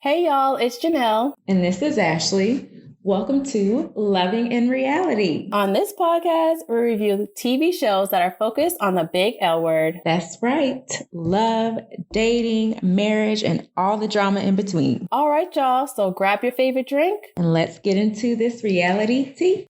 Hey y'all, it's Jennelle. And this is Ashley. Welcome to Loving in Reality. On this podcast, we review TV shows that are focused on the big L word. That's right. Love, dating, marriage, and all the drama in between. All right, y'all. So grab your favorite drink. And let's get into this reality tea.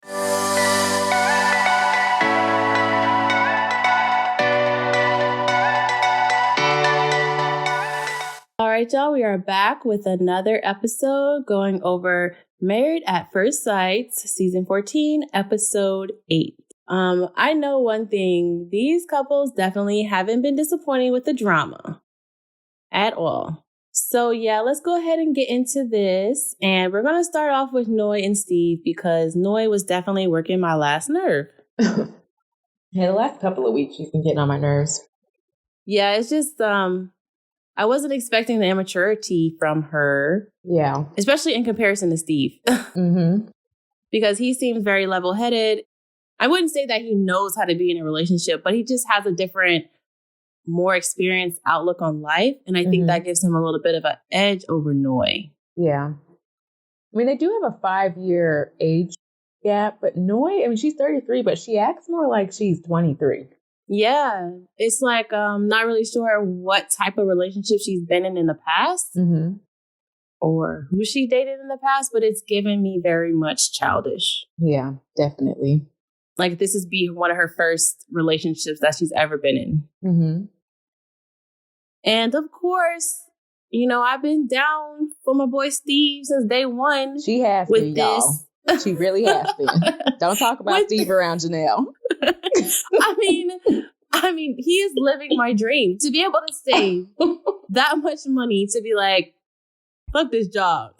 All right, y'all. We are back with another episode going over Married at First Sight, Season 14, Episode 8. I know one thing. These couples definitely haven't been disappointing with the drama at all. So yeah, let's go ahead and get into this. And we're going to start off with Noy and Steve because Noy was definitely working my last nerve. Yeah, the last couple of weeks she's been getting on my nerves. Yeah, it's just, I wasn't expecting the immaturity from her. Yeah. Especially in comparison to Steve. Mm-hmm. Because he seems very level-headed. I wouldn't say that he knows how to be in a relationship, but he just has a different, more experienced outlook on life. And I think that gives him a little bit of an edge over Noy. Yeah. I mean, they do have a 5-year age gap, but Noy, I mean, she's 33, but she acts more like she's 23. Yeah. It's like, not really sure what type of relationship she's been in the past or who she dated in the past, but it's given me very much childish. Yeah, definitely. Like this is one of her first relationships that she's ever been in. Mm-hmm. And of course, you know, I've been down for my boy Steve since day one. She has with been, y'all. She really has been. Don't talk about Steve around Jennelle. I mean, he is living my dream to be able to save that much money to be like, fuck this job,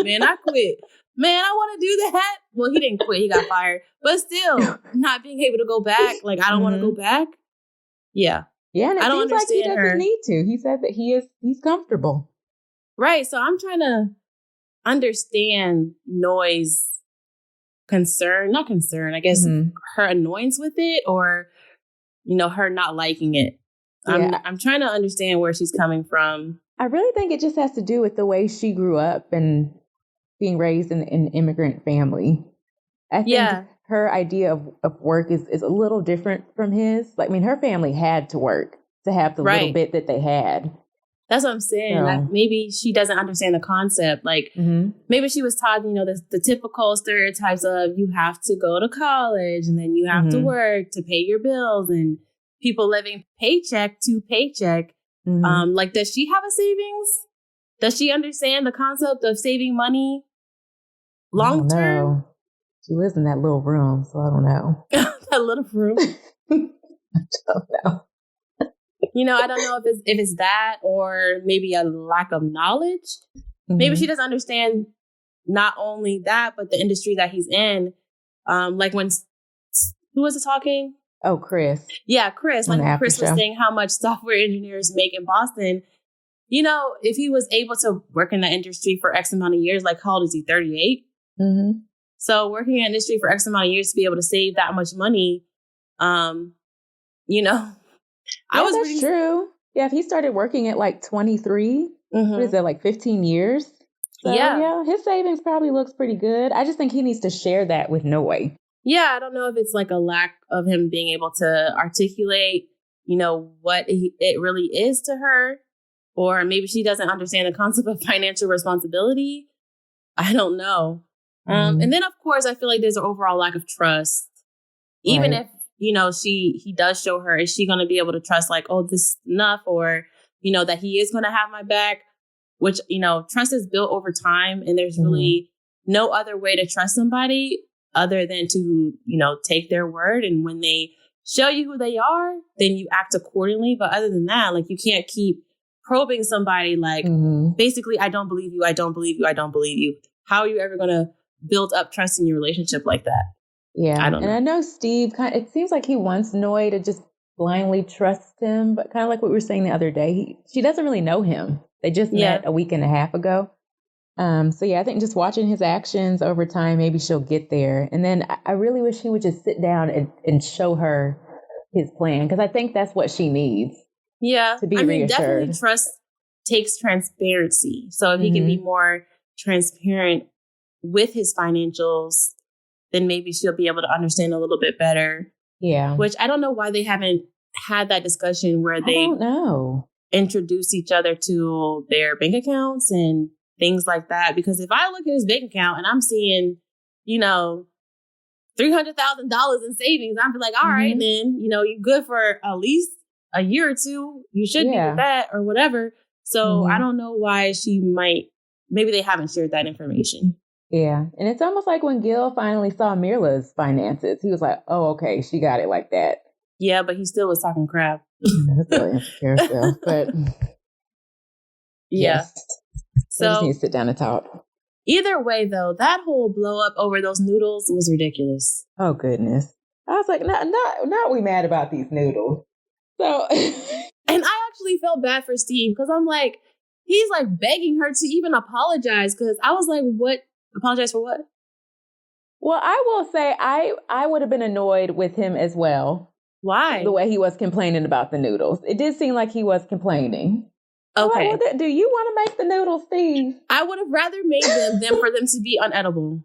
man. I quit, man. I want to do that. Well, he didn't quit; he got fired. But still, not being able to go back. Like, I don't want to go back. Yeah, yeah. And I don't seems like he understand doesn't her. need to. He said that he's comfortable. Right. So I'm trying to understand Noy's not concern, I guess her annoyance with it, or, you know, her not liking it. I'm trying to understand where she's coming from. I really think it just has to do with the way she grew up and being raised in an immigrant family. I think her idea of work is a little different from his. Like, I mean, her family had to work to have the little bit that they had. That's what I'm saying. Like, maybe she doesn't understand the concept. Like, maybe she was taught, you know, the typical stereotypes of you have to go to college and then you have to work to pay your bills and people living paycheck to paycheck. Like, does she have a savings? Does she understand the concept of saving money long term? She lives in that little room, so I don't know. That little room? I don't know. You know, I don't know if it's that or maybe a lack of knowledge. Maybe she doesn't understand not only that, but the industry that he's in. Like when, who was it talking? Oh, Chris. Yeah, Chris. When Chris was saying how much software engineers make in Boston, you know, if he was able to work in the industry for X amount of years, like how old is he, 38? So working in the industry for X amount of years to be able to save that much money, you know. Yeah, that's true. Yeah, if he started working at like 23, what is that, like 15 years? So, yeah, his savings probably looks pretty good. I just think he needs to share that with Noy. Yeah, I don't know if it's like a lack of him being able to articulate, you know, what it really is to her. Or maybe she doesn't understand the concept of financial responsibility. I don't know. And then, of course, I feel like there's an overall lack of trust. Even if, you know, he does show her, is she going to be able to trust like, oh, this is enough? Or, you know, that he is going to have my back, which, you know, trust is built over time. And there's really no other way to trust somebody other than to, you know, take their word. And when they show you who they are, then you act accordingly. But other than that, like, you can't keep probing somebody like, basically, I don't believe you. I don't believe you. I don't believe you. How are you ever going to build up trust in your relationship like that? Yeah. I don't know. And I know Steve it seems like he wants Noy to just blindly trust him, but kind of like what we were saying the other day, she doesn't really know him. They just met a week and a half ago. So yeah, I think just watching his actions over time, maybe she'll get there. And then I really wish he would just sit down and show her his plan, because I think that's what she needs. Yeah. To be reassured. Definitely takes transparency. So if he can be more transparent with his financials, then maybe she'll be able to understand a little bit better. Yeah. Which I don't know why they haven't had that discussion where they introduce each other to their bank accounts and things like that. Because if I look at his bank account and I'm seeing, you know, $300,000 in savings, I'd be like, all right, then, you know, you're good for at least a year or two. You should be with that or whatever. So I don't know why maybe they haven't shared that information. Yeah. And it's almost like when Gil finally saw Mirla's finances, he was like, oh, okay, she got it like that. Yeah, but he still was talking crap. That's really insecure still. But yeah. So just need to sit down and talk. Either way, though, that whole blow up over those noodles was ridiculous. Oh, goodness. I was like, not we mad about these noodles. So, and I actually felt bad for Steve because I'm like, he's like begging her to even apologize because I was like, what? Apologize for what? Well, I will say I would have been annoyed with him as well. Why? The way he was complaining about the noodles. It did seem like he was complaining. Okay. Well, do you want to make the noodles, Steve? I would have rather made them than for them to be unedible.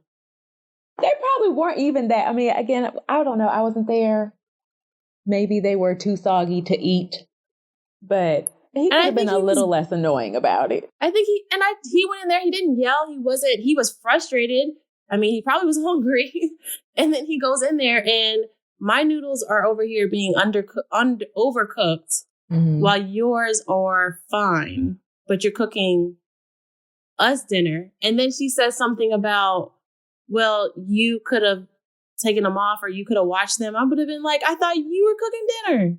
They probably weren't even that. I mean, again, I don't know. I wasn't there. Maybe they were too soggy to eat. But he could have been a little less annoying about it. I think he went in there. He didn't yell. He was frustrated. I mean, he probably was hungry. And then he goes in there and my noodles are over here being overcooked while yours are fine, but you're cooking us dinner. And then she says something about, well, you could have taken them off or you could have watched them. I would have been like, I thought you were cooking dinner.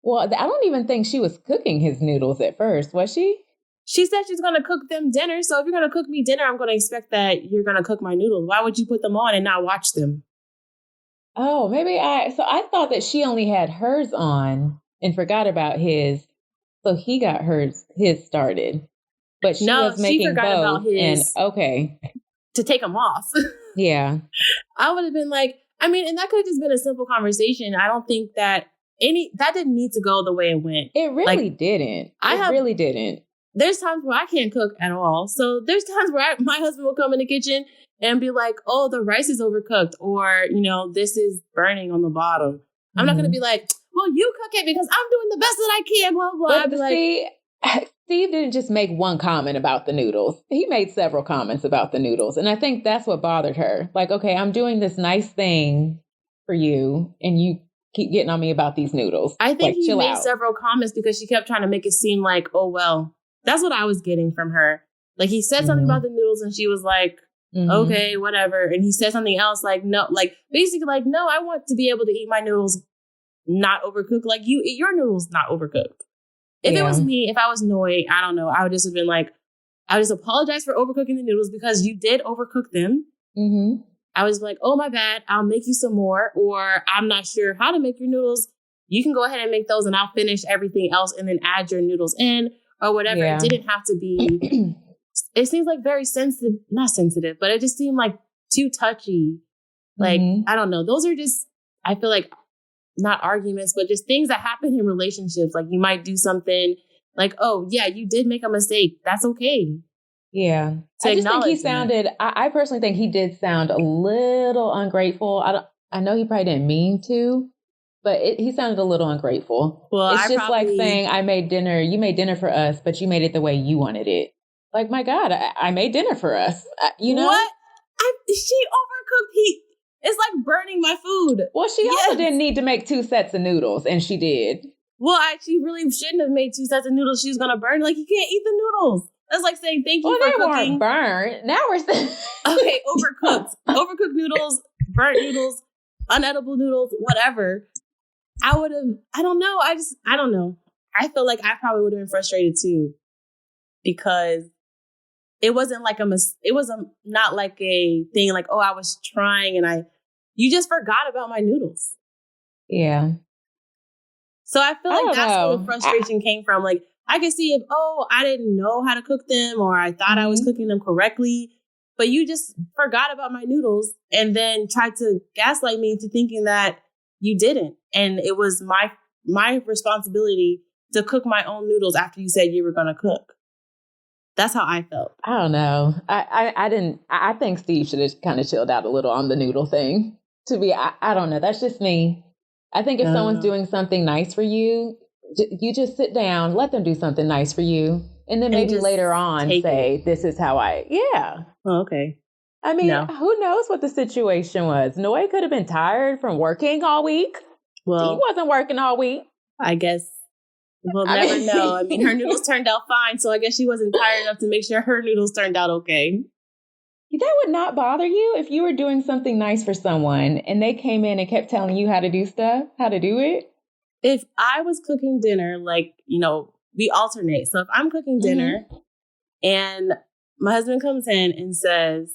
Well, I don't even think she was cooking his noodles at first, was she? She said she's going to cook them dinner. So if you're going to cook me dinner, I'm going to expect that you're going to cook my noodles. Why would you put them on and not watch them? Oh, maybe I thought that she only had hers on and forgot about his. So he got his started. But she was making forgot both. About his and okay. To take them off. Yeah. I would have been like, I mean, and that could have just been a simple conversation. I don't think that that didn't need to go the way it went. It really didn't. Really didn't. There's times where I can't cook at all. So there's times where my husband will come in the kitchen and be like, oh, the rice is overcooked or, you know, this is burning on the bottom. I'm not going to be like, well, you cook it because I'm doing the best that I can, blah, blah. I'd be like, Steve didn't just make one comment about the noodles. He made several comments about the noodles. And I think that's what bothered her. Like, okay, I'm doing this nice thing for you and you keep getting on me about these noodles. I think he made several comments because she kept trying to make it seem like, oh, well, that's what I was getting from her. Like he said something about the noodles and she was like, okay, whatever. And he said something else like, no, like basically like, no, I want to be able to eat my noodles not overcooked. Like you eat your noodles not overcooked. If it was me, if I was Noi, I don't know. I would just have been like, I would just apologize for overcooking the noodles because you did overcook them. I was like, oh, my bad. I'll make you some more. Or I'm not sure how to make your noodles. You can go ahead and make those and I'll finish everything else and then add your noodles in or whatever. Yeah. It didn't have to be. It seems like very sensitive, not sensitive, but it just seemed like too touchy. Like, I don't know. Those are just, I feel like, not arguments, but just things that happen in relationships. Like you might do something like, oh, yeah, you did make a mistake. That's okay. Yeah. I just think he sounded, I personally think he did sound a little ungrateful. I know he probably didn't mean to, but he sounded a little ungrateful. Well, it's just like saying, I made dinner, you made dinner for us, but you made it the way you wanted it. Like, my God, I made dinner for us. You know? What? She overcooked. It's like burning my food. Well, she also didn't need to make 2 sets of noodles, and she did. Well, she really shouldn't have made 2 sets of noodles. She was going to burn. Like, you can't eat the noodles. That's like saying thank you for cooking. Well, they weren't burned. Now we're saying... Okay, overcooked. Overcooked noodles, burnt noodles, unedible noodles, whatever. I would have... I don't know. I don't know. I feel like I probably would have been frustrated, too. Because... It wasn't like it was not like a thing like, oh, I was trying and you just forgot about my noodles. Yeah. So I feel like that's where the frustration came from. Like I could see if, I didn't know how to cook them or I thought I was cooking them correctly, but you just forgot about my noodles and then tried to gaslight me into thinking that you didn't. And it was my responsibility to cook my own noodles after you said you were going to cook. That's how I felt. I don't know. I didn't. I think Steve should have kind of chilled out a little on the noodle thing. I don't know. That's just me. I think if someone's doing something nice for you, you just sit down, let them do something nice for you, and then maybe later on say, "This is how I." Yeah. Oh, okay. I mean, who knows what the situation was? Noe could have been tired from working all week. Well, he wasn't working all week. I guess we'll never know. I mean, her noodles turned out fine, so I guess she wasn't tired enough to make sure her noodles turned out okay. That would not bother you if you were doing something nice for someone and they came in and kept telling you how to do stuff, how to do it? If I was cooking dinner, like, we alternate. So if I'm cooking dinner and my husband comes in and says,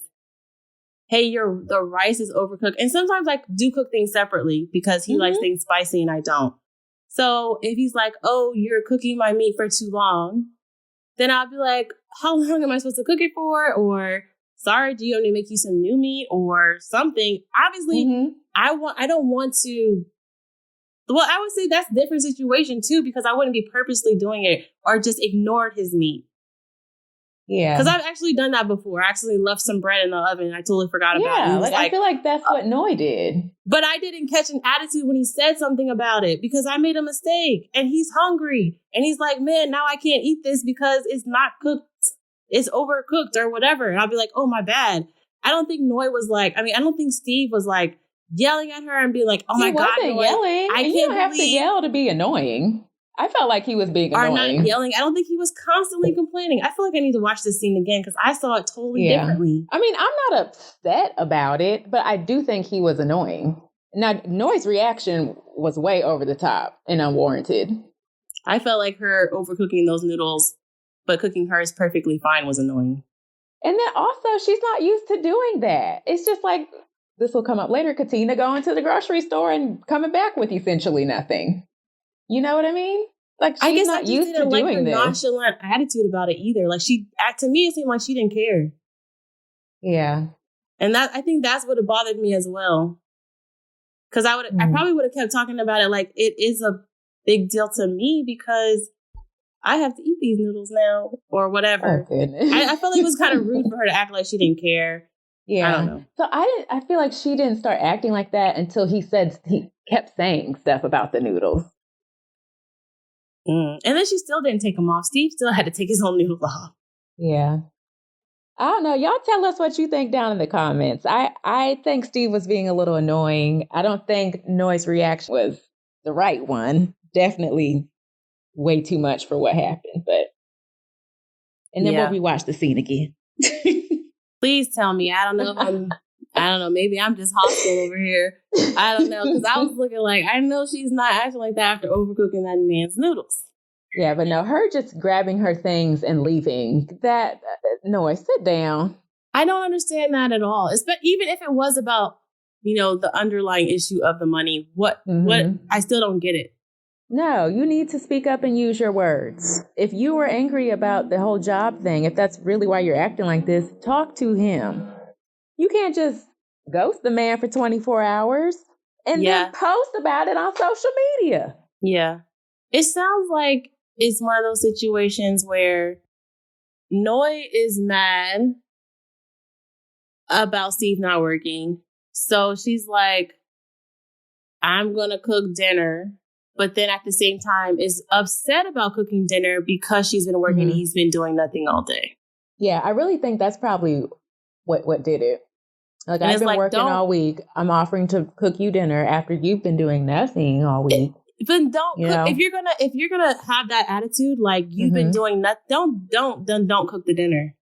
hey, the rice is overcooked. And sometimes I do cook things separately because he likes things spicy and I don't. So if he's like, oh, you're cooking my meat for too long, then I'll be like, how long am I supposed to cook it for? Or, sorry, do you want me to make you some new meat or something? Obviously, I don't want to. Well, I would say that's a different situation too, because I wouldn't be purposely doing it or just ignored his meat. Yeah. Because I've actually done that before. I actually left some bread in the oven and I totally forgot about it. Yeah, I feel like that's what Noy did. But I didn't catch an attitude when he said something about it because I made a mistake and he's hungry. And he's like, man, now I can't eat this because it's not cooked. It's overcooked or whatever. And I'll be like, oh, my bad. I don't think Noy was like, I don't think Steve was like yelling at her and being like, oh my God, Noy, yelling. You don't have to yell to be annoying. I felt like he was being annoying. Or not yelling. I don't think he was constantly complaining. I feel like I need to watch this scene again because I saw it totally differently. I mean, I'm not upset about it, but I do think he was annoying. Now, Noy's reaction was way over the top and unwarranted. I felt like her overcooking those noodles, but cooking hers perfectly fine was annoying. And then also, she's not used to doing that. It's just like, this will come up later, Katina going to the grocery store and coming back with essentially nothing. You know what I mean? Like, she's not used to doing this. Nonchalant attitude about it either. Like, to me, it seemed like she didn't care. Yeah. And I think that's what bothered me as well. Because I probably would have kept talking about it like it is a big deal to me because I have to eat these noodles now or whatever. Oh, goodness. I felt like it was kind of rude for her to act like she didn't care. Yeah. I don't know. So I feel like she didn't start acting like that until he kept saying stuff about the noodles. And then she still didn't take them off. Steve still had to take his own noodles off. Yeah. I don't know. Y'all tell us what you think down in the comments. I think Steve was being a little annoying. I don't think Noy's reaction was the right one. Definitely way too much for what happened. And then we'll rewatch the scene again. Please tell me. I don't know. I don't know. Maybe I'm just hostile over here. I don't know. Because I was looking like, I know she's not acting like that after overcooking that man's noodles. Yeah, but no, her just grabbing her things and leaving. No, sit down. I don't understand that at all. Even if it was about, the underlying issue of the money, what I still don't get it. No, you need to speak up and use your words. If you were angry about the whole job thing, if that's really why you're acting like this, talk to him. You can't just ghost the man for 24 hours and then post about it on social media. Yeah. It sounds like it's one of those situations where Noy is mad about Steve not working. So she's like, I'm going to cook dinner. But then at the same time is upset about cooking dinner because she's been working and he's been doing nothing all day. Yeah, I really think that's probably what did it. Like, I've been working all week. I'm offering to cook you dinner after you've been doing nothing all week. Then don't cook. If you're gonna have that attitude, like you've been doing nothing, don't cook the dinner.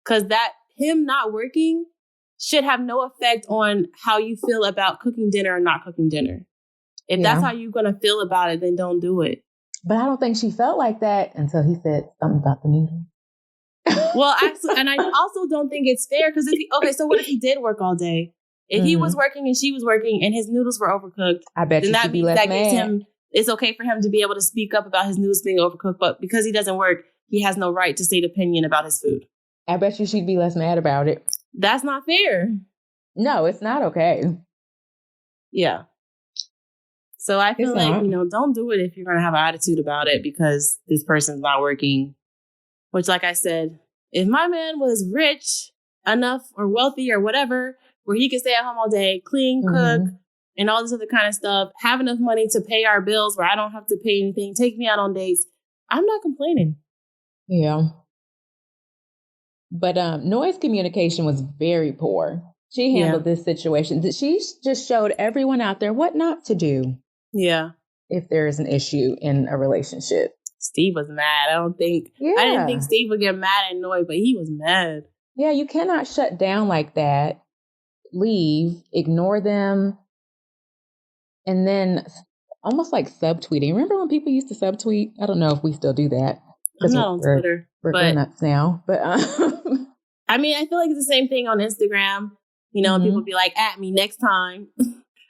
Because him not working should have no effect on how you feel about cooking dinner or not cooking dinner. If that's how you're gonna feel about it, then don't do it. But I don't think she felt like that until he said something about the noodles. Well, actually, and I also don't think it's fair because so what if he did work all day? If he was working and she was working and his noodles were overcooked, I bet then that means that gives him. It's okay for him to be able to speak up about his noodles being overcooked, but because he doesn't work, he has no right to state opinion about his food. I bet you she'd be less mad about it. That's not fair. No, it's not okay. Yeah. So I feel like, don't do it if you're going to have an attitude about it because this person's not working. Which, like I said, if my man was rich enough or wealthy or whatever, where he could stay at home all day, clean, cook, and all this other kind of stuff, have enough money to pay our bills where I don't have to pay anything, take me out on dates, I'm not complaining. Yeah. But Noy's communication was very poor. She handled this situation. She just showed everyone out there what not to do. Yeah. If there is an issue in a relationship. Steve was mad. I didn't think Steve would get mad at Noy, but he was mad. Yeah, you cannot shut down like that, leave, ignore them, and then almost like subtweeting. Remember when people used to subtweet? I don't know if we still do that. I'm not on Twitter. We're grown-ups now. But I mean, I feel like it's the same thing on Instagram. People be like, at me next time.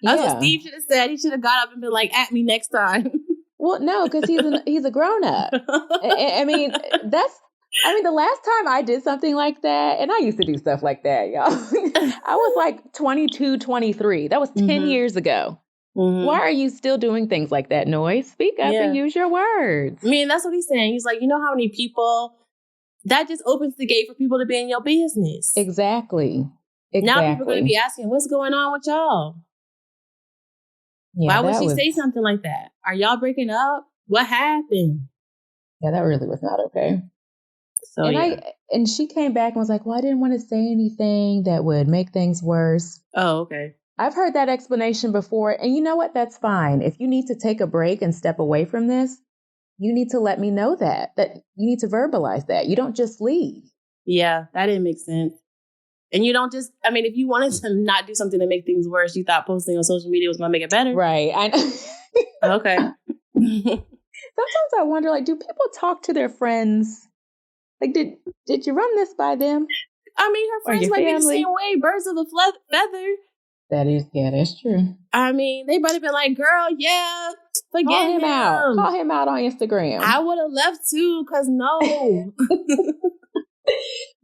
That's what Steve should have said. He should have got up and been like, at me next time. Well, no, because he's a grown up. I mean, the last time I did something like that, and I used to do stuff like that, y'all. I was like 22, 23. That was 10 years ago. Why are you still doing things like that, Noy? Speak up and use your words. I mean, that's what he's saying. He's like, how many people, that just opens the gate for people to be in your business. Exactly. Now people are going to be asking, what's going on with y'all? Yeah, why would she say something like that? Are y'all breaking up? What happened? Yeah, that really was not okay. So and she came back and was like, well, I didn't want to say anything that would make things worse. Oh, okay. I've heard that explanation before. And you know what? That's fine. If you need to take a break and step away from this, you need to let me know that you need to verbalize that. You don't just leave. Yeah, that didn't make sense. And you don't just, if you wanted to not do something to make things worse, you thought posting on social media was going to make it better. Right. I know. Okay. Sometimes I wonder, do people talk to their friends? Did you run this by them? Her friends might be the same way. Birds of a feather. That's true. They might have been like, girl, forget him out. Call him out on Instagram. I would have left too, because no.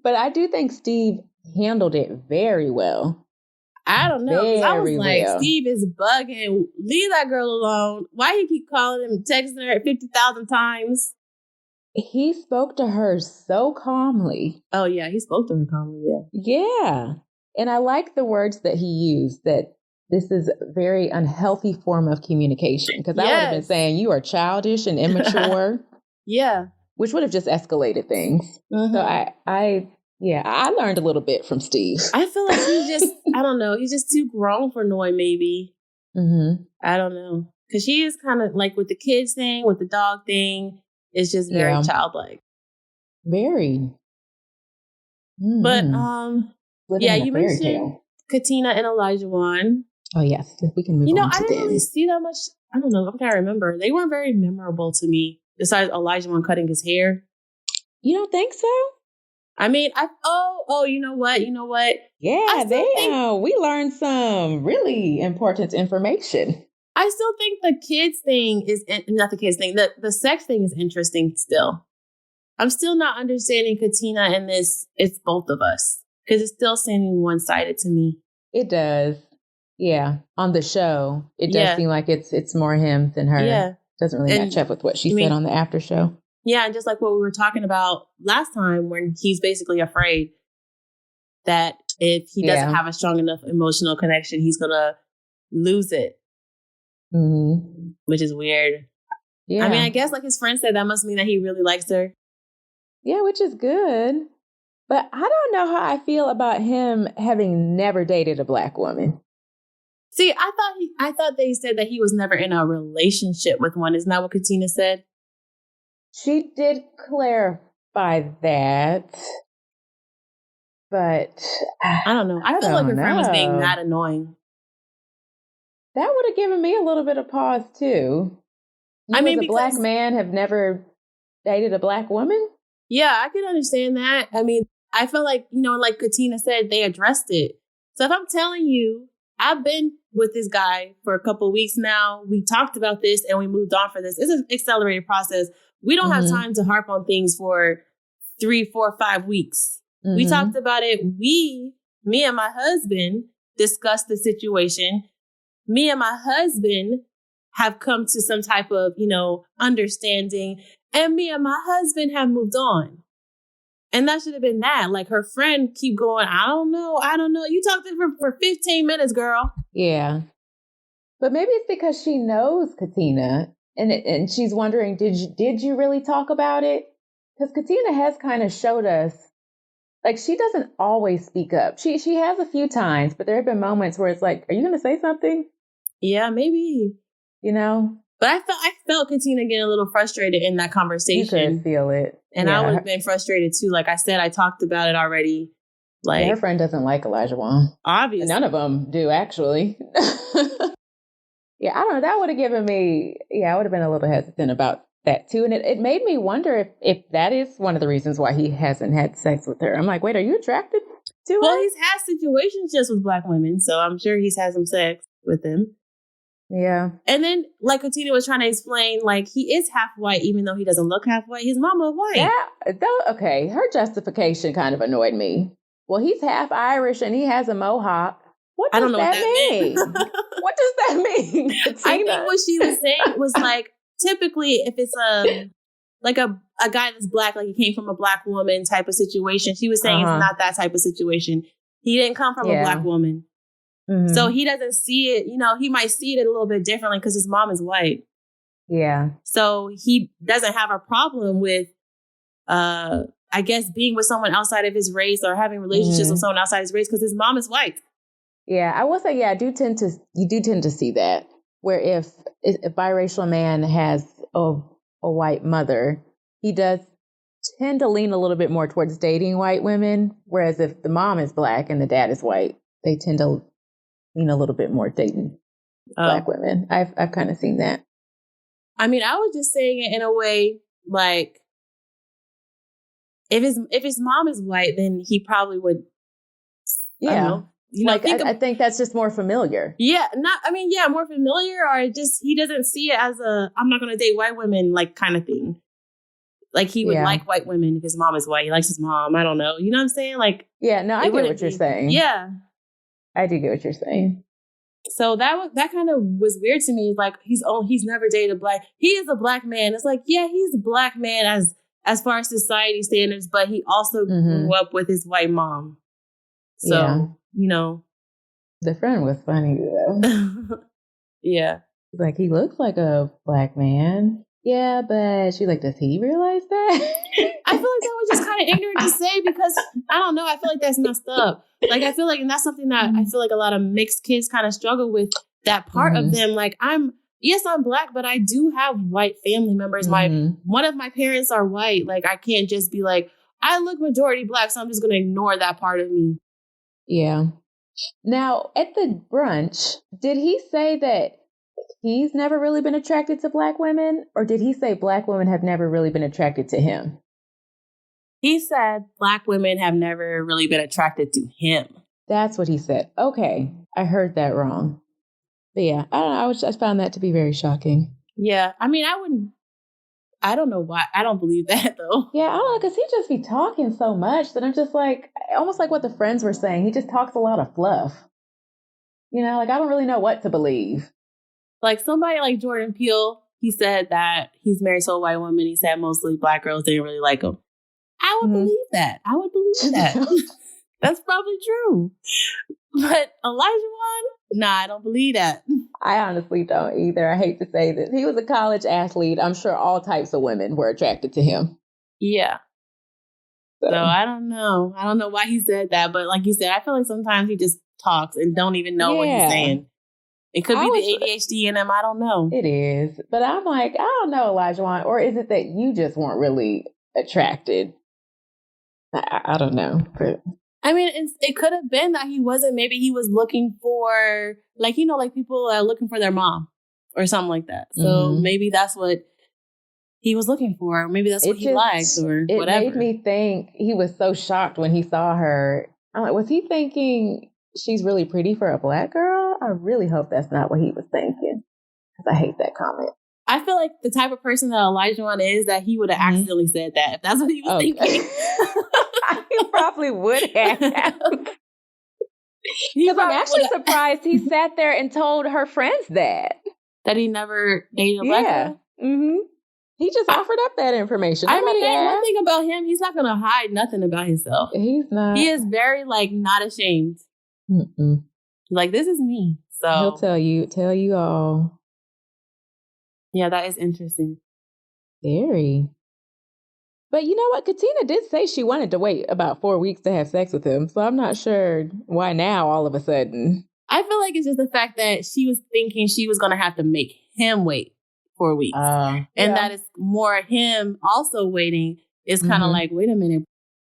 But I do think Steve handled it very well. I don't know. I was like, Steve is bugging. Leave that girl alone. Why you keep calling him, texting her 50,000 times? He spoke to her so calmly. Oh, yeah. He spoke to her calmly, Yeah. And I like the words that he used, that this is a very unhealthy form of communication. Because I would have been saying, you are childish and immature. Yeah. Which would have just escalated things. So I learned a little bit from Steve. I feel like I don't know. He's just too grown for Noy, maybe. I don't know. Because she is kind of like with the kids thing, with the dog thing. It's just very childlike. Very. But, you mentioned Katina and Elijah Wan. Oh, yes. We can move on to I didn't really see that much. I don't know. I'm trying to remember. They weren't very memorable to me, besides Elijah Wan cutting his hair. You don't think so? You know what? Yeah, we learned some really important information. I still think the kids thing is, not the kids thing, the sex thing is interesting still. I'm still not understanding Katina in this. It's both of us. Because it's still seeming one-sided to me. It does. Yeah. On the show, it does seem like it's more him than her. Yeah. Doesn't really match up with what she said on the after show. Yeah, and just like what we were talking about last time, when he's basically afraid that if he doesn't have a strong enough emotional connection, he's going to lose it. Which is weird. Yeah. I guess like his friend said, that must mean that he really likes her. Yeah, which is good. But I don't know how I feel about him having never dated a Black woman. See, I thought they said that he was never in a relationship with one. Isn't that what Katina said? She did clarify that. But I don't know. I feel like her friend was being mad annoying. That would have given me a little bit of pause too. As a Black man, have never dated a Black woman? Yeah, I can understand that. I feel like, like Katina said, they addressed it. So if I'm telling you, I've been with this guy for a couple of weeks now. We talked about this and we moved on for this. It's an accelerated process. We don't have time to harp on things for 3, 4, 5 weeks. We talked about it. Me and my husband discussed the situation. Me and my husband have come to some type of, understanding, and me and my husband have moved on. And that should have been that. Like, her friend keep going, I don't know. You talked to her for 15 minutes, girl. Yeah. But maybe it's because she knows Katina and she's wondering, did you really talk about it? Because Katina has kind of showed us, like, she doesn't always speak up. She has a few times, but there have been moments where it's like, are you going to say something? Yeah, maybe. But I felt Katina getting a little frustrated in that conversation. You could feel it. And I would have been frustrated too. Like I said, I talked about it already. Like, her friend doesn't like Elijah Wan. Obviously. None of them do, actually. Yeah, I don't know. That would have given me, I would have been a little hesitant about that too. And it made me wonder if that is one of the reasons why he hasn't had sex with her. I'm like, wait, are you attracted to her? Well, he's had situations just with Black women, so I'm sure he's had some sex with them. Yeah. And then, like Katina was trying to explain, like, he is half white, even though he doesn't look half white. His mama white. Okay, her justification kind of annoyed me. Well, he's half Irish and he has a mohawk. What does that mean? What does that mean? I think what she was saying was, like, typically if it's like a guy that's Black, like he came from a Black woman type of situation, she was saying it's not that type of situation. He didn't come from a Black woman. Mm-hmm. So he doesn't see it, he might see it a little bit differently because his mom is white. Yeah. So he doesn't have a problem with, I guess, being with someone outside of his race or having relationships with someone outside his race because his mom is white. Yeah, I will say, you do tend to see that, where if a biracial man has a white mother, he does tend to lean a little bit more towards dating white women, whereas if the mom is Black and the dad is white, they tend to lean a little bit more dating Black women. I've kind of seen that. I mean, I was just saying it in a way, like, if his mom is white, then he probably would. Yeah. I don't know. I think that's just more familiar. Yeah, more familiar, or just he doesn't see it as I'm not going to date white women, like, kind of thing. Like, he would like white women if his mom is white. He likes his mom. I don't know. You know what I'm saying? Like, yeah, no, I get what you're saying. Yeah, I do get what you're saying. So that kind of was weird to me. Like, he's never dated Black. He is a Black man. It's like, yeah, he's a Black man as far as society standards, but he also grew up with his white mom. So, The friend was funny, though. Yeah. Like, he looks like a Black man. Yeah, but she's like, does he realize that? I feel like that was just kind of ignorant to say because, I don't know, I feel like that's messed up. Like, I feel like, and that's something that I feel like a lot of mixed kids kind of struggle with, that part of them. Like, I'm Black, but I do have white family members. One of my parents are white. Like, I can't just be like, I look majority Black, so I'm just going to ignore that part of me. Yeah. Now, at the brunch, did he say that he's never really been attracted to Black women? Or did he say Black women have never really been attracted to him? He said Black women have never really been attracted to him. That's what he said. Okay. I heard that wrong. But yeah, I don't know. I found that to be very shocking. Yeah. I mean, I don't know why. I don't believe that, though. Yeah, I don't know, because he just be talking so much that I'm just like, almost like what the friends were saying. He just talks a lot of fluff. Like, I don't really know what to believe. Like, somebody like Jordan Peele, he said that he's married to a white woman. He said mostly Black girls didn't really like him. I would believe that. I would believe that. That's probably true. But Elijah Wan? Nah, I don't believe that. I honestly don't either. I hate to say this. He was a college athlete. I'm sure all types of women were attracted to him. Yeah. So I don't know. I don't know why he said that. But like you said, I feel like sometimes he just talks and don't even know what he's saying. It could be the ADHD in him. I don't know. It is. But I'm like, I don't know, Elijah Wan. Or is it that you just weren't really attracted? I don't know. But I mean, it could have been that he wasn't. Maybe he was looking for, like, like people are looking for their mom or something like that. So maybe that's what he was looking for. Maybe that's what he liked or whatever. It made me think he was so shocked when he saw her. I'm like, was he thinking she's really pretty for a Black girl? I really hope that's not what he was thinking, because I hate that comment. I feel like the type of person that Elijah Wan is, that he would have accidentally said that if that's what he was thinking. He probably would have. Because I'm actually surprised he sat there and told her friends that. That he never dated a black Yeah. girl? Mm-hmm. He just offered up that information. I mean, one thing about him, he's not going to hide nothing about himself. He's not. He is very, like, not ashamed. Mm-mm. Like, this is me. So he'll tell you all. Yeah, that is interesting. Very. But you know what? Katina did say she wanted to wait about 4 weeks to have sex with him. So I'm not sure why now all of a sudden. I feel like it's just the fact that she was thinking she was going to have to make him wait 4 weeks. And that is more him also waiting. It's kind of like, wait a minute.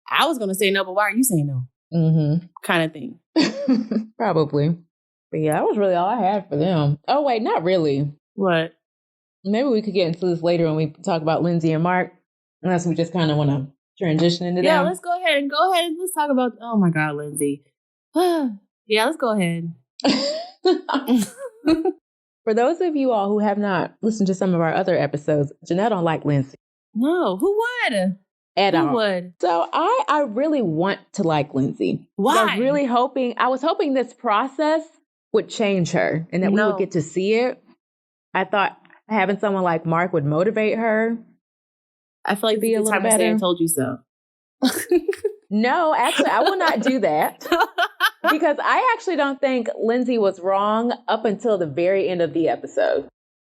I was going to say no, but why are you saying no? Mm-hmm. Kind of thing. Probably. But yeah, that was really all I had for them. Oh, wait, not really. What? Maybe we could get into this later when we talk about Lindsay and Mark. Unless we just kind of want to transition into that. Yeah, let's go ahead and let's talk about, oh my God, Lindsay. Yeah, let's go ahead. For those of you all who have not listened to some of our other episodes, Jennelle don't like Lindsay. No, who would? Who would? So I really want to like Lindsay. Why? I was hoping this process would change her and that we would get to see it. I thought having someone like Mark would motivate her. I feel like be a little better. I told you so. No, actually, I will not do that. Because I actually don't think Lindsay was wrong up until the very end of the episode.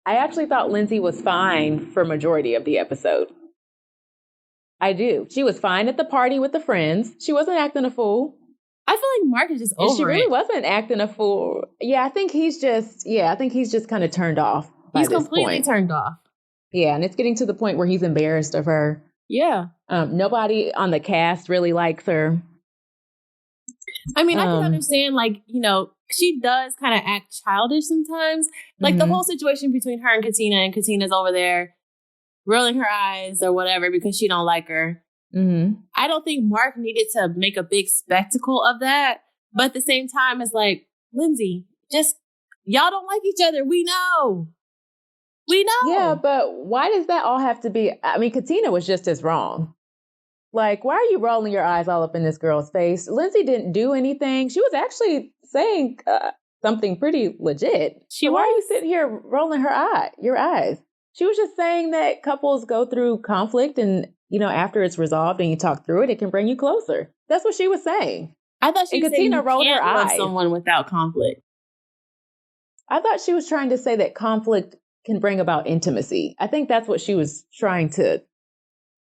I actually thought Lindsay was fine for majority of the episode. I do. She was fine at the party with the friends. She wasn't acting a fool. I feel like Mark is just over she really wasn't acting a fool. Yeah, I think he's just kind of turned off by He's this completely point. turned off. Yeah, and it's getting to the point where he's embarrassed of her. Yeah. Nobody on the cast really likes her. I mean, I can understand, like, you know, she does kind of act childish sometimes. Like the whole situation between her and Katina's over there rolling her eyes or whatever because she don't like her. Mm-hmm. I don't think Mark needed to make a big spectacle of that. But at the same time, it's like, Lindsay, just, y'all don't like each other. We know. Yeah, but why does that all have to be? I mean, Katina was just as wrong. Like, why are you rolling your eyes all up in this girl's face? Lindsay didn't do anything. She was actually saying something pretty legit. Why are you sitting here rolling your eyes? She was just saying that couples go through conflict and, you know, after it's resolved and you talk through it, it can bring you closer. That's what she was saying. I thought she was saying you rolled can't her love eyes. someone without conflict. I thought she was trying to say that conflict can bring about intimacy. I think that's what she was trying to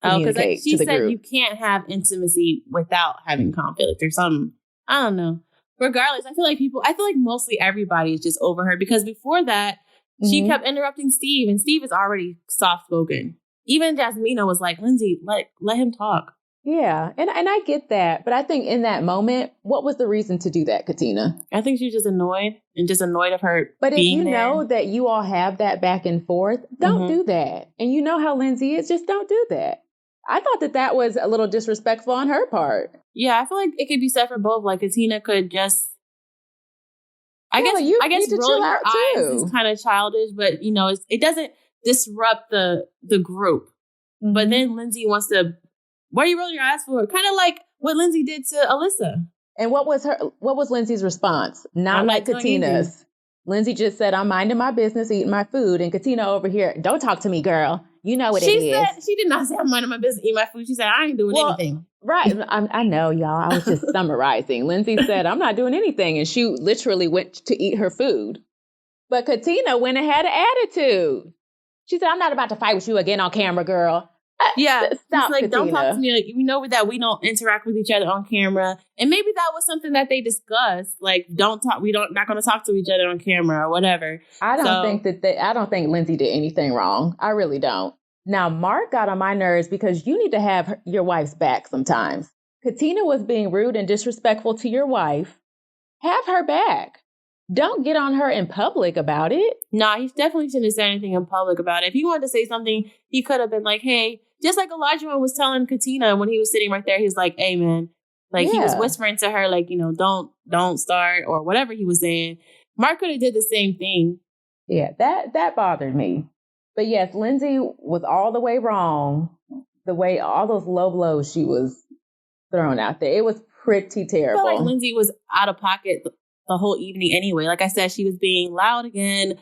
communicate she to the said group. You can't have intimacy without having conflict or something. I don't know. Regardless, I feel like mostly everybody is just over her because before that, she kept interrupting Steve and Steve is already soft-spoken. Even Jasmina was like, Lindsay, let him talk. Yeah, and I get that. But I think in that moment, what was the reason to do that, Katina? I think she was just annoyed of her But being if you there. know that you all have that back and forth, don't do that. And you know how Lindsay is, just don't do that. I thought that was a little disrespectful on her part. Yeah, I feel like it could be said for both. Like, Katina could just... I guess rolling her eyes is kind of childish, but, you know, it doesn't disrupt the group. Mm-hmm. But then Lindsay wants to... What are you rolling your eyes for? Kind of like what Lindsay did to Alyssa. And what was Lindsay's response? Not like Katina's. Lindsay just said, I'm minding my business, eating my food. And Katina over here, don't talk to me, girl. You know what it is. She did not say, I'm minding my business, eating my food. She said, I ain't doing anything. Right. I know, y'all. I was just summarizing. Lindsay said, I'm not doing anything. And she literally went to eat her food. But Katina went and had an attitude. She said, I'm not about to fight with you again on camera, girl. Yeah, stop, like, Katina. don't talk to me. Like, we know that we don't interact with each other on camera, and maybe that was something that they discussed. Like, don't talk. Not going to talk to each other on camera or whatever. I don't think Lindsay did anything wrong. I really don't. Now, Mark got on my nerves because you need to have your wife's back sometimes. Katina was being rude and disrespectful to your wife. Have her back. Don't get on her in public about it. Nah, he definitely shouldn't have said anything in public about it. If he wanted to say something, he could have been like, hey, just like Elijah was telling Katina when he was sitting right there, he was like, hey, man. Like, he was whispering to her, like, you know, don't start or whatever he was saying. Mark could have did the same thing. Yeah, that bothered me. But yes, Lindsay was all the way wrong. The way all those low blows she was throwing out there. It was pretty terrible. I felt like Lindsay was out of pocket the whole evening anyway. Like I said, she was being loud again.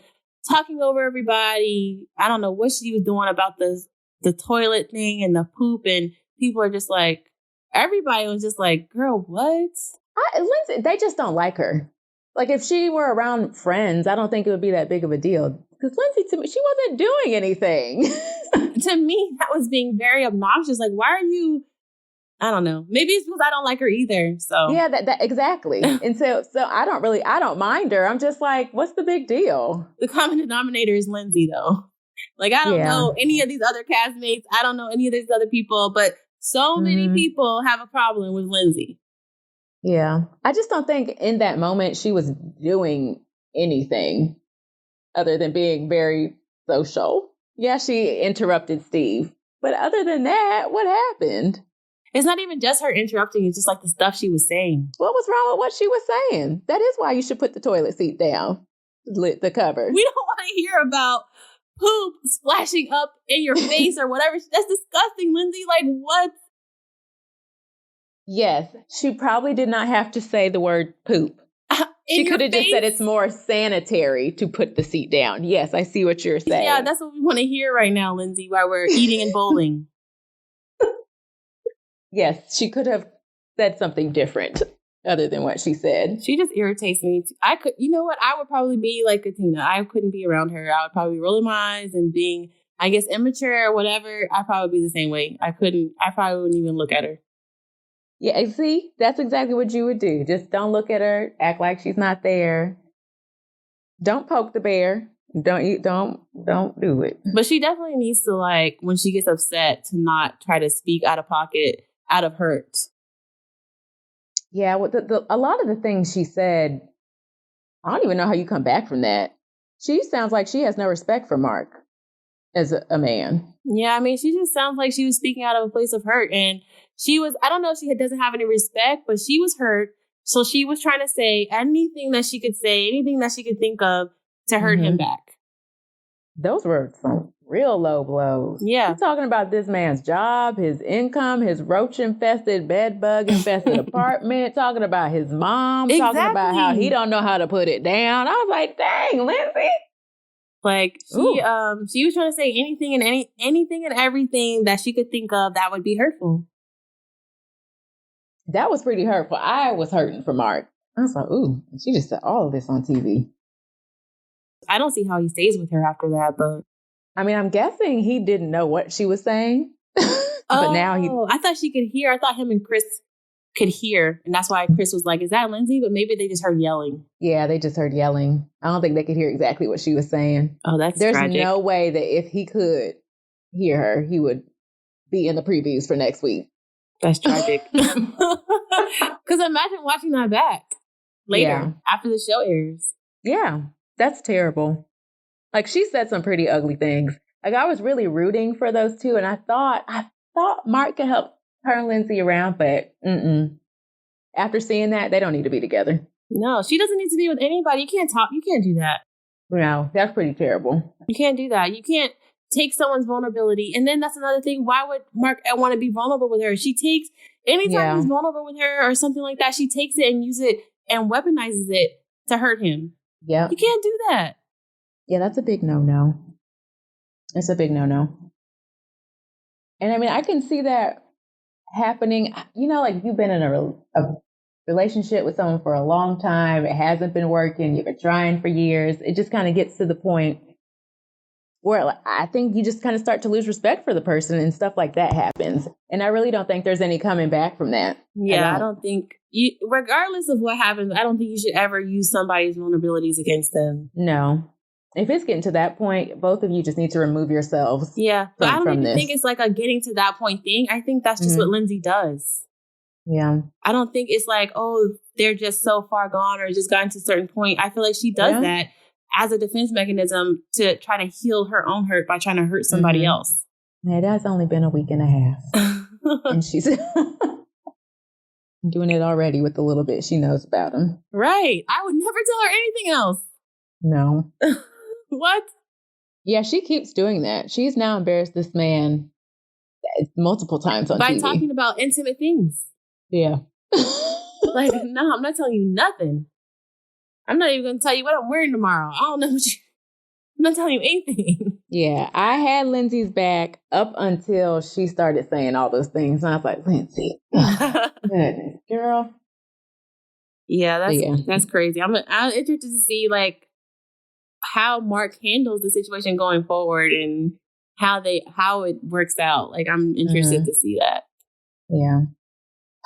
talking over everybody. I don't know what she was doing about the toilet thing and the poop, and people are just like, everybody was just like, girl, what? Lindsay, they just don't like her. Like, if she were around friends, I don't think it would be that big of a deal. Because Lindsay, to me, she wasn't doing anything. To me, that was being very obnoxious. Like, why are you... I don't know. Maybe it's because I don't like her either. So yeah, that exactly. And so I don't mind her. I'm just like, what's the big deal? The common denominator is Lindsay, though. Like, I don't know any of these other castmates. I don't know any of these other people, but so many people have a problem with Lindsay. Yeah. I just don't think in that moment she was doing anything other than being very social. Yeah, she interrupted Steve. But other than that, what happened? It's not even just her interrupting. It's just like the stuff she was saying. What was wrong with what she was saying? That is why you should put the toilet seat down, the cover. We don't want to hear about poop splashing up in your face or whatever. That's disgusting, Lindsay. Like, what? Yes, she probably did not have to say the word poop. She could have just said it's more sanitary to put the seat down. Yes, I see what you're saying. Yeah, that's what we want to hear right now, Lindsay, while we're eating and bowling. Yes, she could have said something different other than what she said. She just irritates me. You know what? I would probably be like Katina. I couldn't be around her. I would probably be rolling my eyes and being, I guess, immature or whatever. I'd probably be the same way. I probably wouldn't even look at her. Yeah, see, that's exactly what you would do. Just don't look at her. Act like she's not there. Don't poke the bear. Don't do it. But she definitely needs to, like, when she gets upset, to not try to speak out of pocket, out of hurt. Yeah, a lot of the things she said, I don't even know how you come back from that. She sounds like she has no respect for Mark as a man. Yeah, I mean, she just sounds like she was speaking out of a place of hurt. And she was, I don't know if she doesn't have any respect, but she was hurt. So she was trying to say anything that she could say, anything that she could think of to hurt him back. Those were some real low blows. Yeah. You're talking about this man's job, his income, his roach-infested, bed-bug-infested apartment, talking about his mom, talking about how he don't know how to put it down. I was like, dang, Lindsay. Like, she was trying to say anything and everything that she could think of that would be hurtful. That was pretty hurtful. I was hurting for Mark. I was like, ooh, she just said all of this on TV. I don't see how he stays with her after that, but... I mean, I'm guessing he didn't know what she was saying. But now I thought she could hear. I thought him and Chris could hear. And that's why Chris was like, is that Lindsay? But maybe they just heard yelling. Yeah, they just heard yelling. I don't think they could hear exactly what she was saying. Oh, that's There's tragic. no way that if he could hear her, he would be in the previews for next week. That's tragic. Because imagine watching that back later after the show airs. Yeah, that's terrible. Like, she said some pretty ugly things. Like, I was really rooting for those two, and I thought Mark could help turn Lindsay around, but after seeing that, they don't need to be together. No, she doesn't need to be with anybody. You can't talk. You can't do that. No, that's pretty terrible. You can't do that. You can't take someone's vulnerability. And then that's another thing. Why would Mark want to be vulnerable with her? She takes, anytime he's vulnerable with her or something like that, she takes it and uses it and weaponizes it to hurt him. Yeah. You can't do that. Yeah, that's a big no-no. It's a big no-no. And I mean, I can see that happening. You know, like, you've been in a relationship with someone for a long time. It hasn't been working. You've been trying for years. It just kind of gets to the point where I think you just kind of start to lose respect for the person, and stuff like that happens. And I really don't think there's any coming back from that. Yeah, I don't think regardless of what happens, I don't think you should ever use somebody's vulnerabilities against them. No. If it's getting to that point, both of you just need to remove yourselves. Yeah, but I don't even think it's like a getting to that point thing. I think that's just what Lindsay does. Yeah. I don't think it's like, oh, they're just so far gone or just gotten to a certain point. I feel like she does that as a defense mechanism to try to heal her own hurt by trying to hurt somebody else. It has only been a week and a half. And she's doing it already with the little bit she knows about him. Right. I would never tell her anything else. No. What? Yeah, she keeps doing that. She's now embarrassed this man multiple times on TV. By talking about intimate things. Yeah. Like, no, I'm not telling you nothing. I'm not even going to tell you what I'm wearing tomorrow. I don't know what not telling you anything. Yeah, I had Lindsay's back up until she started saying all those things. And I was like, Lindsay, goodness, girl. Yeah, that's crazy. I'm interested to see like how Mark handles the situation going forward and how it works out. Like, I'm interested to see that. Yeah.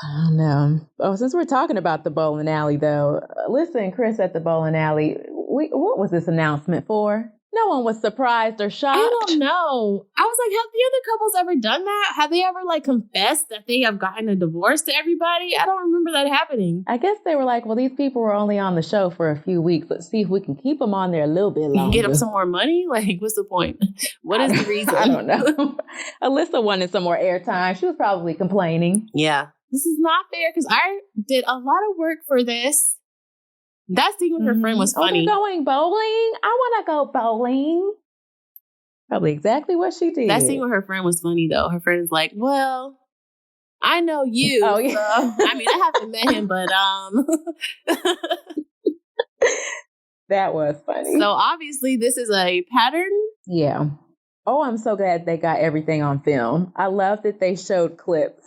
I don't know. Oh, since we're talking about the bowling alley, though, Alyssa and Chris at the bowling alley, what was this announcement for? No one was surprised or shocked. I don't know. I was like, have the other couples ever done that? Have they ever like confessed that they have gotten a divorce to everybody? I don't remember that happening. I guess they were like, well, these people were only on the show for a few weeks. Let's see if we can keep them on there a little bit longer. Get them some more money? Like, what's the point? What is the reason? I don't know. Alyssa wanted some more airtime. She was probably complaining. Yeah. This is not fair because I did a lot of work for this. That scene with her friend was funny. Oh, they're going bowling? I want to go bowling. Probably exactly what she did. That scene with her friend was funny, though. Her friend's like, well, I know you. Oh, yeah. So, I mean, I haven't met him, but that was funny. So obviously this is a pattern. Yeah. Oh, I'm so glad they got everything on film. I love that they showed clips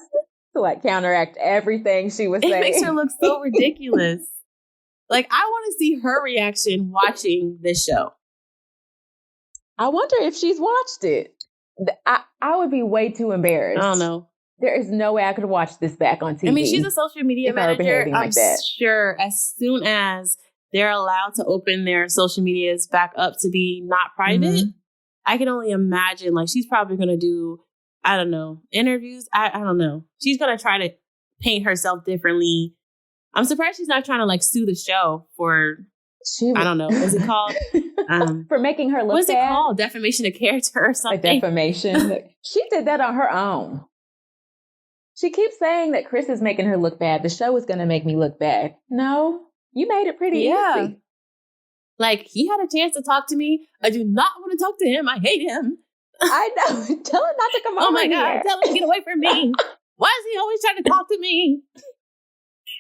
to like counteract everything she was saying. It makes her look so ridiculous. Like, I want to see her reaction watching this show. I wonder if she's watched it. I would be way too embarrassed. I don't know. There is no way I could watch this back on TV. I mean, she's a social media manager. I'm sure as soon as they're allowed to open their social medias back up to be not private, I can only imagine, like, she's probably going to do, I don't know, interviews. I don't know. She's going to try to paint herself differently. I'm surprised she's not trying to, like, sue the show for, I don't know, what's it called? For making her look what's bad? It called? Defamation of character or something? Like defamation. She did that on her own. She keeps saying that Chris is making her look bad. The show is going to make me look bad. No, you made it pretty easy. Like, he had a chance to talk to me. I do not want to talk to him. I hate him. I know. Tell him not to come over here. Oh my God. Tell him to get away from me. Why is he always trying to talk to me?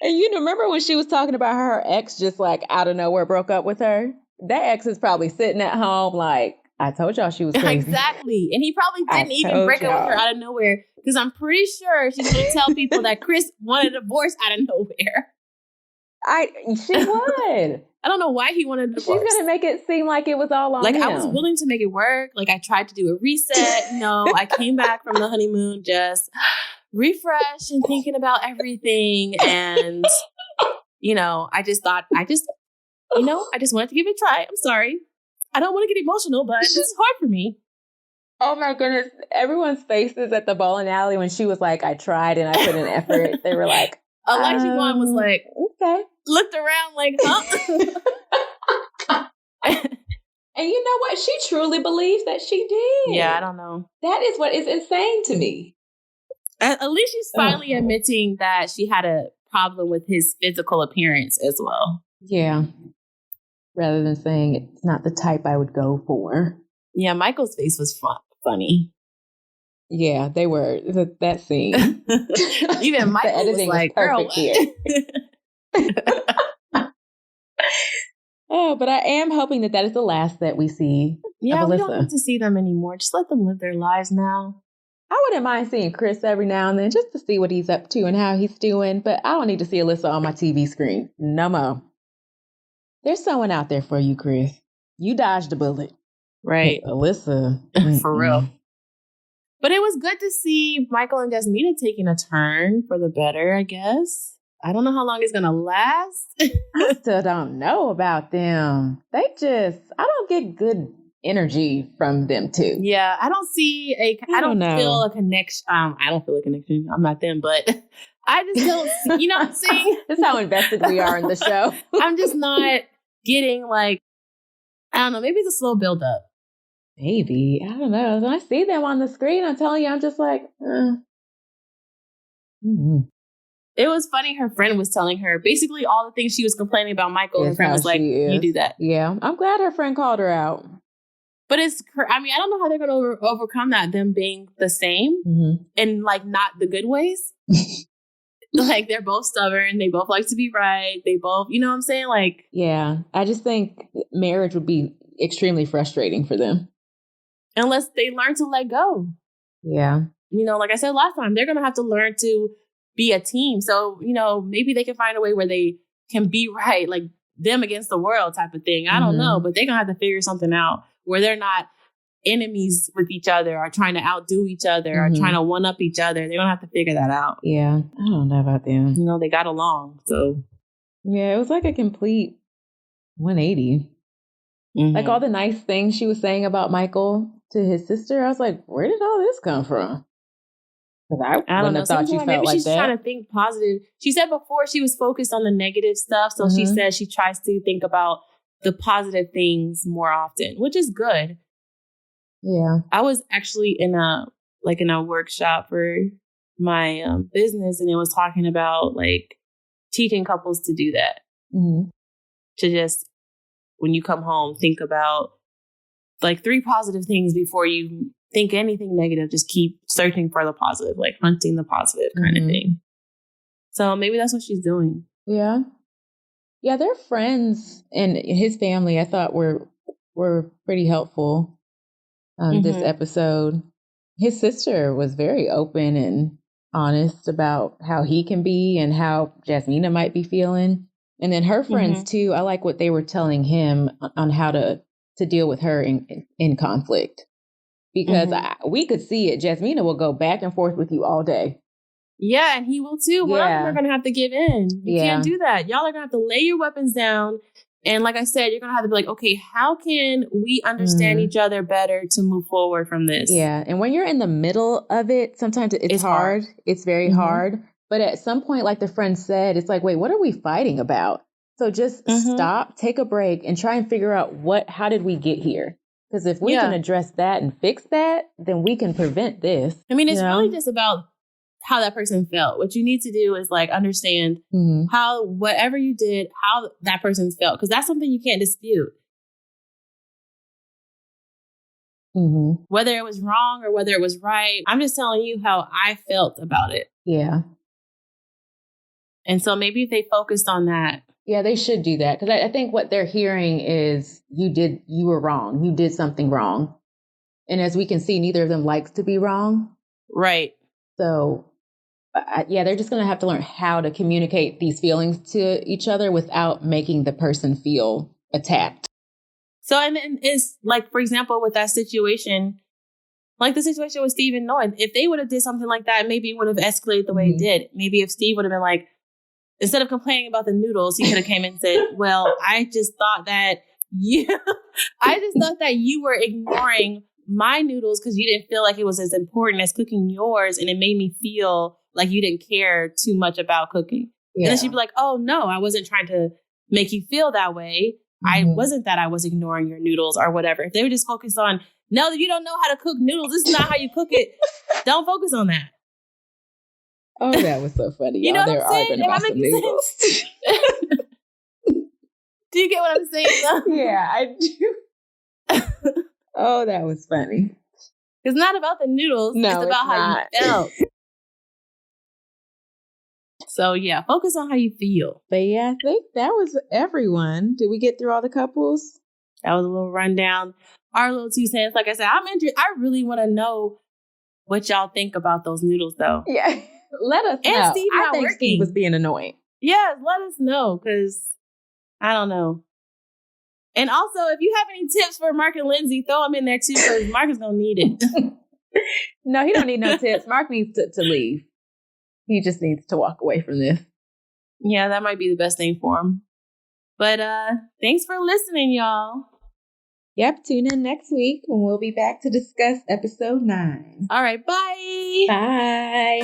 And you remember when she was talking about her ex just like out of nowhere broke up with her? That ex is probably sitting at home like, I told y'all she was crazy. Exactly. And he probably didn't even break up with her out of nowhere because I'm pretty sure she's going to tell people that Chris wanted a divorce out of nowhere. She would. I don't know why he wanted a divorce. She's going to make it seem like it was all on him. I was willing to make it work. Like, I tried to do a reset. No, I came back from the honeymoon just refreshed and thinking about everything. And, I just wanted to give it a try. I'm sorry. I don't want to get emotional, but this is hard for me. Oh my goodness. Everyone's faces at the bowling alley when she was like, I tried and I put in effort. They were like, Elijah Wan was like, okay. Looked around like, huh? And you know what? She truly believes that she did. Yeah, I don't know. That is what is insane to me. At least she's finally admitting that she had a problem with his physical appearance as well. Yeah. Rather than saying it's not the type I would go for. Yeah, Michael's face was funny. Yeah, they were. That scene. Even Michael was like, girl, here. Oh, but I am hoping that is the last that we see. Yeah, we don't need to see them anymore. Just let them live their lives now. I wouldn't mind seeing Chris every now and then just to see what he's up to and how he's doing, but I don't need to see Alyssa on my TV screen. No more. There's someone out there for you, Chris. You dodged a bullet. Right. But Alyssa. For real. But it was good to see Michael and Jasmina taking a turn for the better, I guess. I don't know how long it's going to last. I still don't know about them. I don't get good energy from them too. Yeah, I don't see I don't feel a connection. I don't feel a connection. I'm not them, but I just don't, you know what I'm saying? That's how invested we are in the show. I'm just not getting like, I don't know, maybe it's a slow build up. Maybe. I don't know. When I see them on the screen, I'm telling you, I'm just like, It was funny. Her friend was telling her basically all the things she was complaining about Michael. Her friend was like, you do that. Yeah. I'm glad her friend called her out. But I don't know how they're going to overcome that, them being the same and like not the good ways. Like, they're both stubborn. They both like to be right. They both, you know what I'm saying? Like, yeah, I just think marriage would be extremely frustrating for them. Unless they learn to let go. Yeah. Like I said last time, they're going to have to learn to be a team. So, maybe they can find a way where they can be right, like them against the world type of thing. I don't know, but they're going to have to figure something out where they're not enemies with each other or trying to outdo each other or trying to one up each other. They're going to have to figure that out. Yeah. I don't know about them. They got along. So, yeah, it was like a complete 180. Like all the nice things she was saying about Michael to his sister, I was like, where did all this come from? Because I wouldn't have thought you felt maybe like she's that. trying to think positive. She said before she was focused on the negative stuff. So she said she tries to think about the positive things more often, which is good. Yeah. I was actually in a workshop for my business, and it was talking about like teaching couples to do that. To just, when you come home, think about like 3 positive things before you think anything negative. Just keep searching for the positive, like hunting the positive kind of thing. So maybe that's what she's doing. Yeah. Yeah, their friends and his family, I thought were pretty helpful this episode. His sister was very open and honest about how he can be and how Jasmina might be feeling. And then her friends too, I like what they were telling him on how to deal with her in conflict. Because we could see it. Jasmina will go back and forth with you all day. Yeah, and he will too. One of them are going to have to give in. You can't do that. Y'all are going to have to lay your weapons down. And like I said, you're going to have to be like, okay, how can we understand each other better to move forward from this? Yeah. And when you're in the middle of it, sometimes it's hard. It's very hard. But at some point, like the friend said, it's like, wait, what are we fighting about? So just stop, take a break, and try and figure out how did we get here? Because if we can address that and fix that, then we can prevent this. I mean, it's really just about how that person felt. What you need to do is like understand how whatever you did, how that person felt, because that's something you can't dispute. Whether it was wrong or whether it was right, I'm just telling you how I felt about it. Yeah. And so maybe if they focused on that. Yeah, they should do that. Because I think what they're hearing is you were wrong. You did something wrong. And as we can see, neither of them likes to be wrong. Right. So, they're just going to have to learn how to communicate these feelings to each other without making the person feel attacked. So, and it's like, for example, with that situation, like the situation with Steve and Noah, if they would have did something like that, maybe it would have escalated the way it did. Maybe if Steve would have been like, instead of complaining about the noodles, he could have came and said, well, I just thought that you were ignoring my noodles because you didn't feel like it was as important as cooking yours. And it made me feel like you didn't care too much about cooking. Yeah. And then she'd be like, oh, no, I wasn't trying to make you feel that way. I wasn't that I was ignoring your noodles or whatever. If they were just focused on, no, you don't know how to cook noodles. This is not how you cook it. Don't focus on that. Oh, that was so funny. You know what I'm saying? Am I making sense? Do you get what I'm saying? Yeah, I do. Oh, that was funny. It's not about the noodles. No, it's about how you felt. So, yeah, focus on how you feel. But yeah, I think that was everyone. Did we get through all the couples? That was a little rundown. Our little 2 cents. Like I said, I'm interested. I really want to know what y'all think about those noodles, though. Yeah, let us know. And Steve I think Steve was being annoying. Yeah, let us know, because I don't know. And also, if you have any tips for Mark and Lindsay, throw them in there too, because Mark is going to need it. No, he don't need no tips. Mark needs to leave. He just needs to walk away from this. Yeah, that might be the best thing for him. But thanks for listening, y'all. Yep, tune in next week when we'll be back to discuss episode 9. All right, bye. Bye.